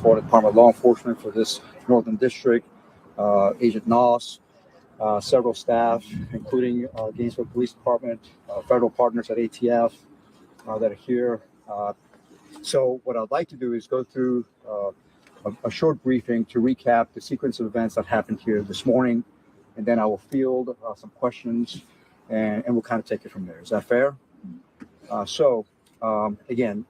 Florida Department of Law Enforcement for this Northern District, Agent Noss, several staff, including Gainesville Police Department, federal partners at ATF that are here. So what I'd like to do is go through a short briefing to recap the sequence of events that happened here this morning, and then I will field some questions, and we'll kind of take it from there. Is that fair? Again,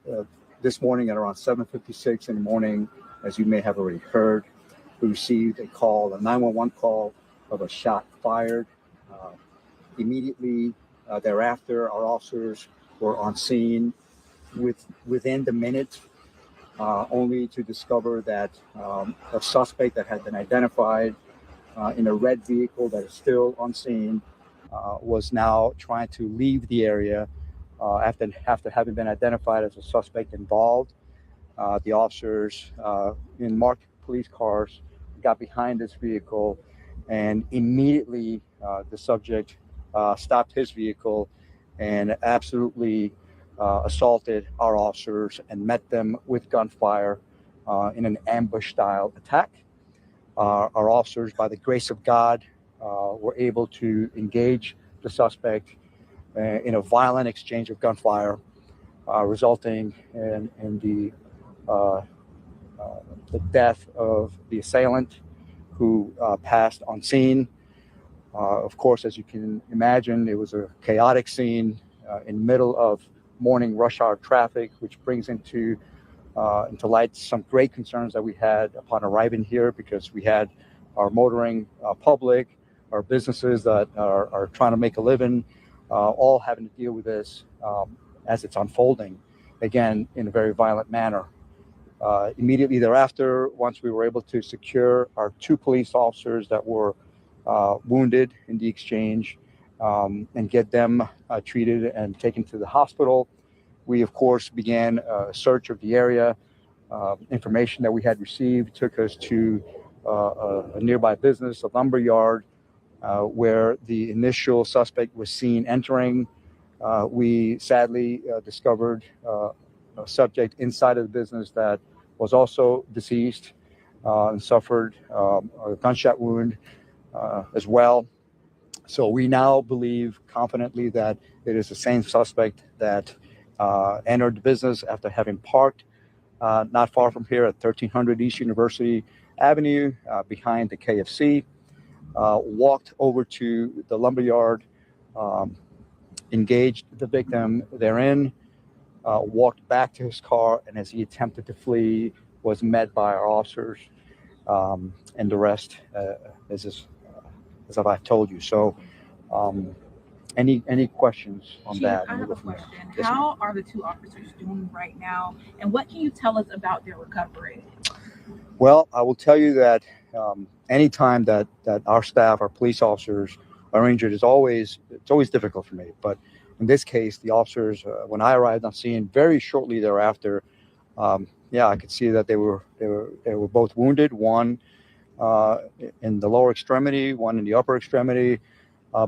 this morning at around 7:56 in the morning, as you may have already heard, we received a 911 call of a shot fired. Immediately thereafter, our officers were on scene within the minute, only to discover that a suspect that had been identified in a red vehicle that is still on scene was now trying to leave the area after having been identified as a suspect involved. The officers in marked police cars got behind this vehicle, and immediately the subject stopped his vehicle and absolutely assaulted our officers and met them with gunfire in an ambush-style attack. Our officers, by the grace of God, were able to engage the suspect in a violent exchange of gunfire, resulting in the death of the assailant, who passed on scene. Of course, as you can imagine, it was a chaotic scene in the middle of morning rush hour traffic, which brings into light some great concerns that we had upon arriving here, because we had our motoring public, our businesses that are trying to make a living, all having to deal with this as it's unfolding, again, in a very violent manner. Immediately thereafter, once we were able to secure our 2 police officers that were wounded in the exchange and get them treated and taken to the hospital, we, of course, began a search of the area. Information that we had received took us to a nearby business, a lumber yard, where the initial suspect was seen entering. We sadly discovered a subject inside of the business that was also deceased and suffered a gunshot wound as well. So we now believe confidently that it is the same suspect that entered the business after having parked not far from here at 1300 East University Avenue behind the KFC, walked over to the lumberyard, engaged the victim therein, walked back to his car, and as he attempted to flee, was met by our officers, and the rest as I've told you. So any questions on Chief, that? I have a question. Yes, How are the 2 officers doing right now, and what can you tell us about their recovery? Well, I will tell you that anytime that our staff, our police officers, are injured, it's always difficult for me. But in this case, the officers, when I arrived on scene, very shortly thereafter, I could see that they were both wounded. One in the lower extremity, one in the upper extremity.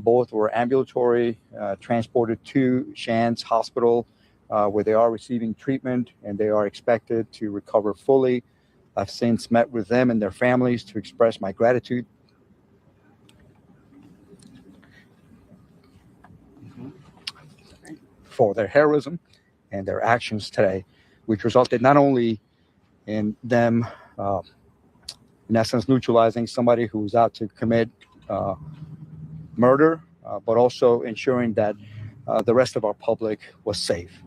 Both were ambulatory, transported to Shands Hospital, where they are receiving treatment, and they are expected to recover fully. I've since met with them and their families to express my gratitude for their heroism and their actions today, which resulted not only in them, in essence, neutralizing somebody who was out to commit murder, but also ensuring that the rest of our public was safe.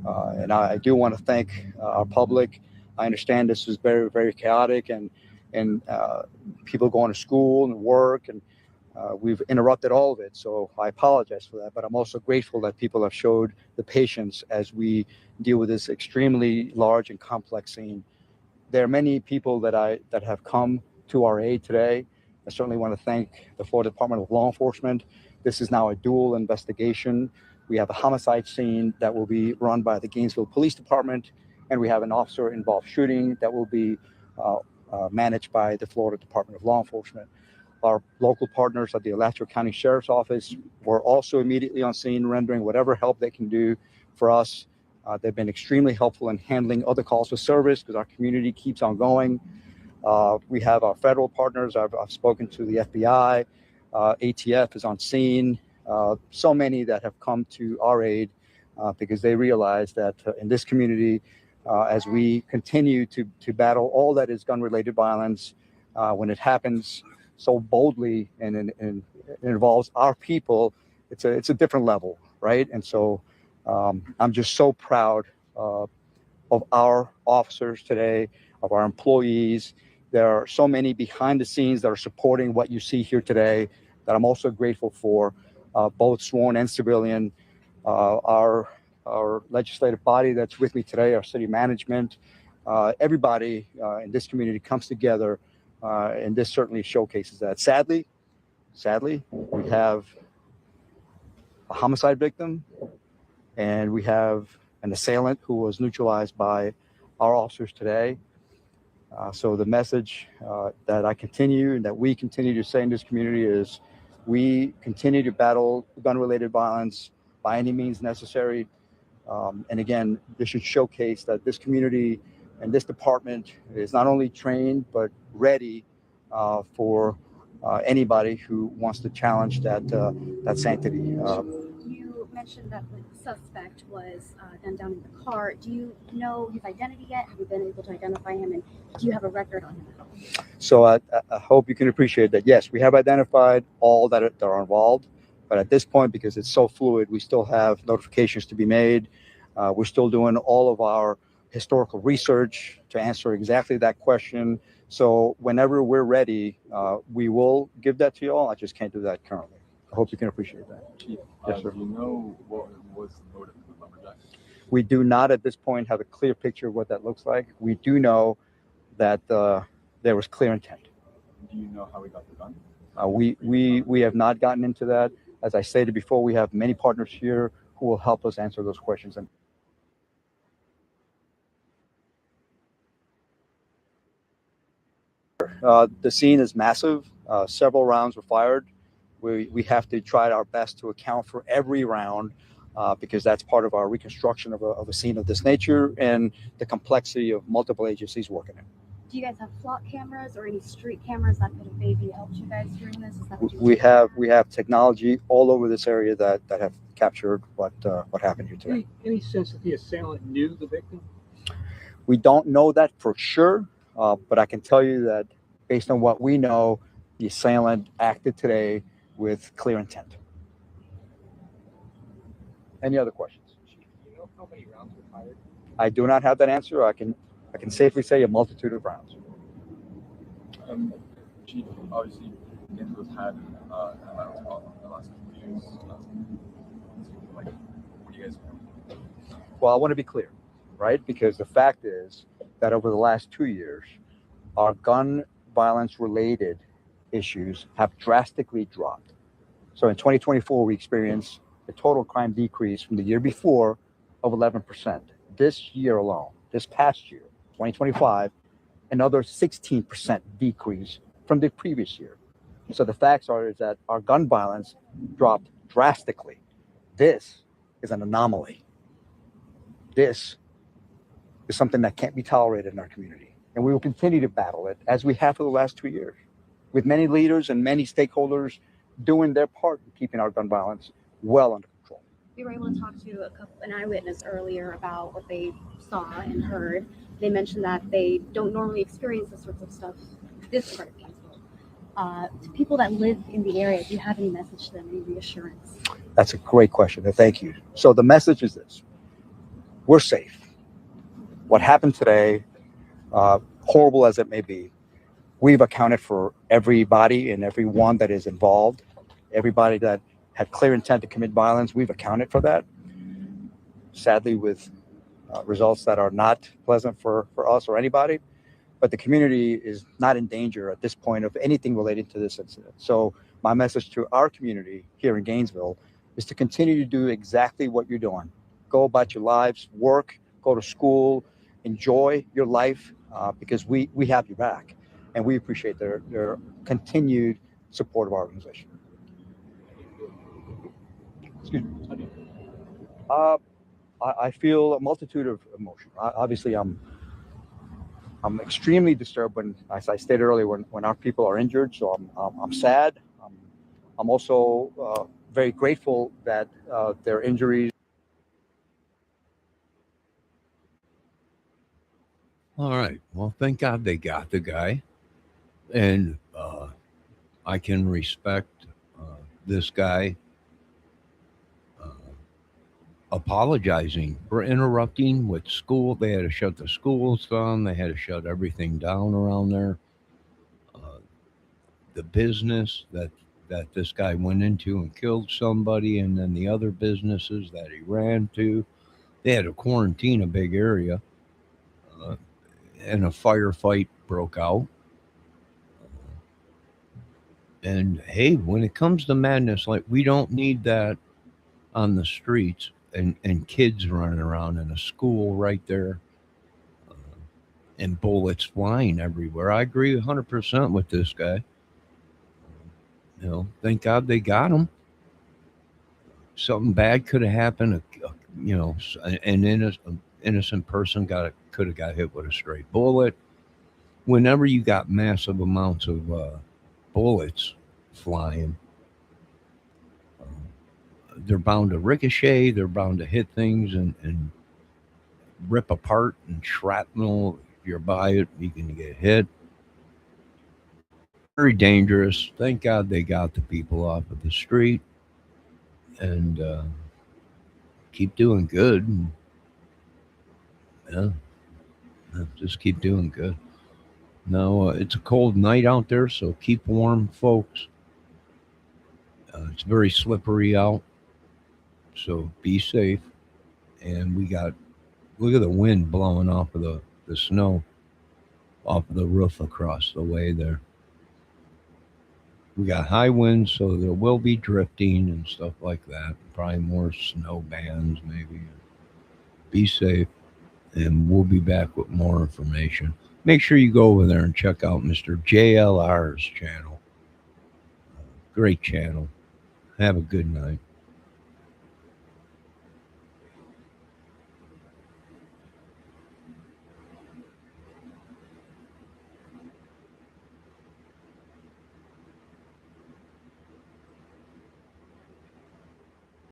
And I do want to thank our public. I understand this is very, very chaotic, and people going to school and work, and we've interrupted all of it. So I apologize for that, but I'm also grateful that people have showed the patience as we deal with this extremely large and complex scene. There are many people that have come to our aid today. I certainly want to thank the Florida Department of Law Enforcement. This is now a dual investigation. We have a homicide scene that will be run by the Gainesville Police Department, and we have an officer-involved shooting that will be managed by the Florida Department of Law Enforcement. Our local partners at the Alachua County Sheriff's Office were also immediately on scene, rendering whatever help they can do for us They've been extremely helpful in handling other calls for service because our community keeps on going. We have our federal partners. I've spoken to the FBI. ATF is on scene. So many that have come to our aid because they realize that in this community, as we continue to battle all that is gun-related violence, when it happens so boldly and it involves our people, it's a different level, right? And so I'm just so proud of our officers today, of our employees. There are so many behind the scenes that are supporting what you see here today that I'm also grateful for, both sworn and civilian. Our legislative body that's with me today, our city management, everybody in this community comes together, and this certainly showcases that. Sadly, we have a homicide victim, and we have an assailant who was neutralized by our officers today. So the message that I continue and that we continue to say in this community is we continue to battle gun-related violence by any means necessary. And again, this should showcase that this community and this department is not only trained, but ready for anybody who wants to challenge that sanctity. You mentioned that the suspect was gunned down in the car. Do you know his identity yet? Have you been able to identify him? And do you have a record on him? So I hope you can appreciate that. Yes, we have identified all that are involved. But at this point, because it's so fluid, we still have notifications to be made. We're still doing all of our historical research to answer exactly that question. So whenever we're ready, we will give that to you all. I just can't do that currently. I hope you can appreciate that. Chief, Yes, sir. do you know what was the motive of the lumberjack? We do not at this point have a clear picture of what that looks like. We do know that there was clear intent. Do you know how he got the gun? We have not gotten into that. As I stated before, we have many partners here who will help us answer those questions. And the scene is massive. Several rounds were fired. We have to try our best to account for every round because that's part of our reconstruction of a scene of this nature and the complexity of multiple agencies working it. Do you guys have flock cameras or any street cameras that could have maybe helped you guys during this? Is that what We have technology all over this area that have captured what happened here today. Any sense that the assailant knew the victim? We don't know that for sure, but I can tell you that based on what we know, the assailant acted today with clear intent. Any other questions? Do you know how many rounds were fired? I do not have that answer. I can safely say a multitude of rounds. Chief, obviously, Gainville's had violence problem in the last couple of years. What do you guys want? Well, I want to be clear, right? Because the fact is that over the last 2 years, our gun violence related issues have drastically dropped. So in 2024, we experienced a total crime decrease from the year before of 11%. This year alone, this past year, 2025, another 16% decrease from the previous year. So the facts is that our gun violence dropped drastically. This is an anomaly. This is something that can't be tolerated in our community. And we will continue to battle it as we have for the last 2 years, with many leaders and many stakeholders doing their part in keeping our gun violence well under control. We were able to talk to an eyewitness earlier about what they saw and heard. They mentioned that they don't normally experience this sorts of stuff this part of Gainesville. To people that live in the area, do you have any message to them, any reassurance? That's a great question, and thank you. So the message is this: we're safe. What happened today, horrible as it may be, we've accounted for everybody and everyone that is involved, everybody that had clear intent to commit violence. We've accounted for that. Sadly, with results that are not pleasant for us or anybody, but the community is not in danger at this point of anything related to this incident. So my message to our community here in Gainesville is to continue to do exactly what you're doing. Go about your lives, work, go to school, enjoy your life, because we have your back, and we appreciate their continued support of our organization. Excuse me. I feel a multitude of emotion. Obviously, I'm extremely disturbed when, as I stated earlier, when our people are injured. So I'm sad. I'm also very grateful that their injuries. All right. Well, thank God they got the guy. And I can respect this guy uh, apologizing for interrupting with school. They had to shut the schools down, they had to shut everything down around there. Uh, the business that this guy went into and killed somebody, and then the other businesses that he ran to, they had to quarantine a big area, uh, and a firefight broke out. And hey, when it comes to madness, like, we don't need that on the streets, and kids running around in a school right there, uh, and bullets flying everywhere. I agree 100% with this guy. Thank God they got him. Something bad could have happened. An innocent person could have got hit with a stray bullet. Whenever you got massive amounts of bullets flying, they're bound to ricochet. They're bound to hit things and rip apart, and shrapnel. If you're by it, you can get hit. Very dangerous. Thank God they got the people off of the street, and keep doing good. And, just keep doing good. No, it's a cold night out there, so keep warm, folks. It's very slippery out, so be safe. And look at the wind blowing off of the snow off of the roof across the way there. We got high winds, so there will be drifting and stuff like that. Probably more snow bands, maybe. Be safe, and we'll be back with more information. Make sure you go over there and check out Mr. JLR's channel. Great channel. Have a good night.